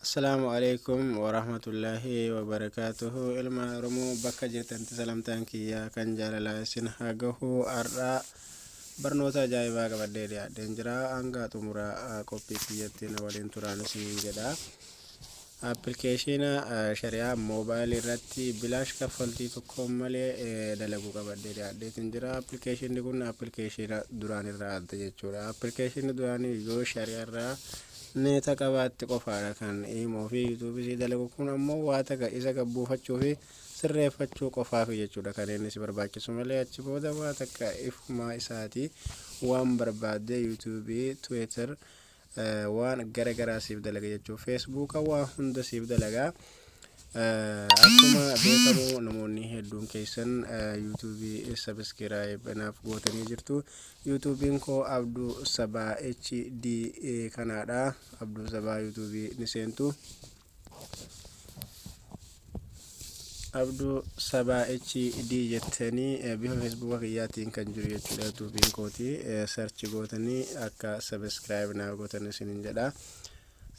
السلام عليكم ورحمة الله وبركاته. إلما رمو بكا جرتن تسلمتان كيا كان جالا سن هاغو أرى برنوتا جايبا قبديريا دنجرا أنغا تمرا كوبي كياتين ولين تران سنين جدا application shari'a mobile irratti bilash kaffaltii tokko malee dalagu qabaddeedha. Deetin jira application kun application duraan irraa adda jechuudha. Application duraan yoo shari'a irraa neeta qabaatti qofaadha kan imo fi YouTube si dalagu kun ammoo waa taka isa gabbuufachuu fi sirreeffachuu qofaaf jechuudha. Kan inni si barbaachisu malee achi booda waa taka ifuma isaati waan barbaadde YouTube, Twitter waan gara garaa siif dalaga jechuudha. Facebook waa hunda siif dalaga. Akkuma beekamu namoonni hedduun keessan YouTube subscribe naaf gootanii jirtu. YouTubein koo Abduu Sabaa HD kanaadha. Abduu Sabaa YouTube ni seentu. Abduu Sabaa HD jettanii bifa Facebook kiyyaatiin kan jiru jechuudha. YouTubein kooti search gootanii akka subscribe naaf gootanii isiniin jedha.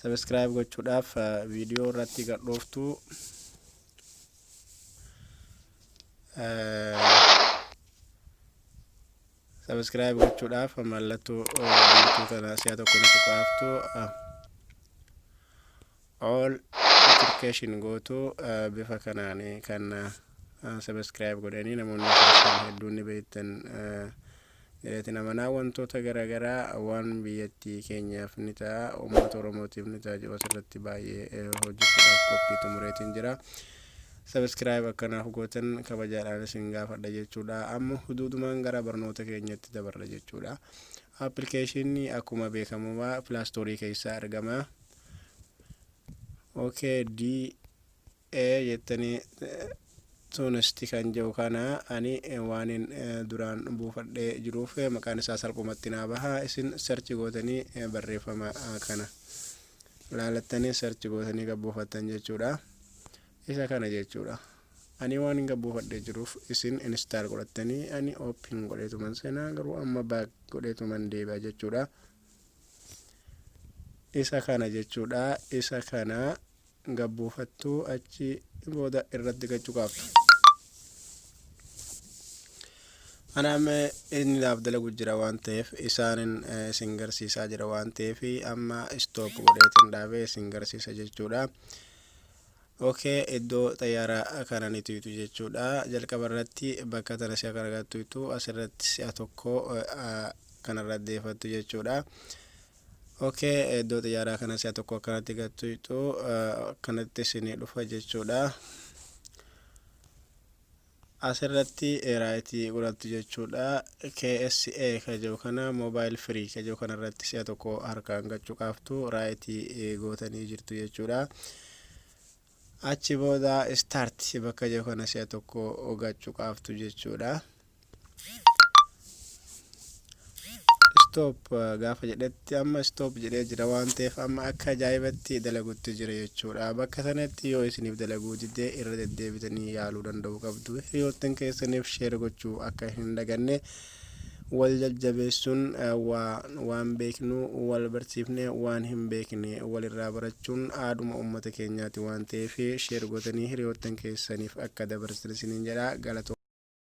Subscribe gochuudhaaf video irratti gadhooftu subscribe gochuudhaaf mallattoo biiltuuta si'a tokko nuti qaaftu all notification gootu bifa kanaan kan subscribe godhanii namoonni hedduun ni beektan Jireetiin amanaa wantoota garaagaraa waan biyyattii keenyaaf ni ta'a uummata Oromootiif ni ta'a jiru asirratti baay'ee hojjechuudhaaf qophii xumureetiin jira. Subscribe akkanaaf gootan kabajaadhaan isin gaafadha jechuudha. Amma huduudumaan gara barnoota keenyatti dabarra jechuudha. Application akkuma beekamu Play Store keessaa argama. Okay, jettanii Sonesti kan jiru kana ani waanin duraan buufadhee jiruuf maqaan isaa salphumatti naa baha. Isin search gootanii barreeffama kana ilaalattanii search gootanii gabbuufattan jechuudha. Isa kana jechuudha. Ani waan gabbuufadhee jiruuf isin install godhattanii ani open godheetuman seenaa garuu amma back godheetuman deebi'a jechuudha. Isa kana jechuudha. Isa kana gabbuufattuu achi booda irratti gachuu qabdu. Aname inni laaf dalagu jira waan ta'eef isaanin isin garsiisaa jira waan ta'eef amma stop godheetiin dhaabee isin garsiisa jechuudha. Okay, iddoo xayyaaraa kananiitu jechuudha. Jalqaba irratti bakka tana si'a argattu asirratti si'a tokko kanarra deefattu jechuudha. Okay, iddoo xayyaaraa kana si'a tokko akkanatti gattu kanatti isin dhufa jechuudha. Asirratti raayitii godhattu jechuudha. KSA kajoo kana mobile free kajoo kana irratti si'a tokko harkaan gachuu qabdu raayitii gootanii jirtu jechuudha. Achi booda start bakka jiru kana si'a tokko gachuu qabdu jechuudha. Stop gaafa jedhetti amma stop jedhee jira waan ta'eef amma akka ajaa'ibatti dalagutti jira jechuudha. Bakka sanatti yoo isiniif dalaguu didee irra deddeebitanii yaaluu danda'u qabdu. Hiriyoottan keessaniif share gochuu akka hin daganne wal jajjabeessuun waan beeknu wal barsiifne waan hin beekne walirraa barachuun aaduma uummata keenyaati waan ta'eef share gootanii hiriyoottan keessaniif akka dabarsan isiniin jedha. Galatoomaa.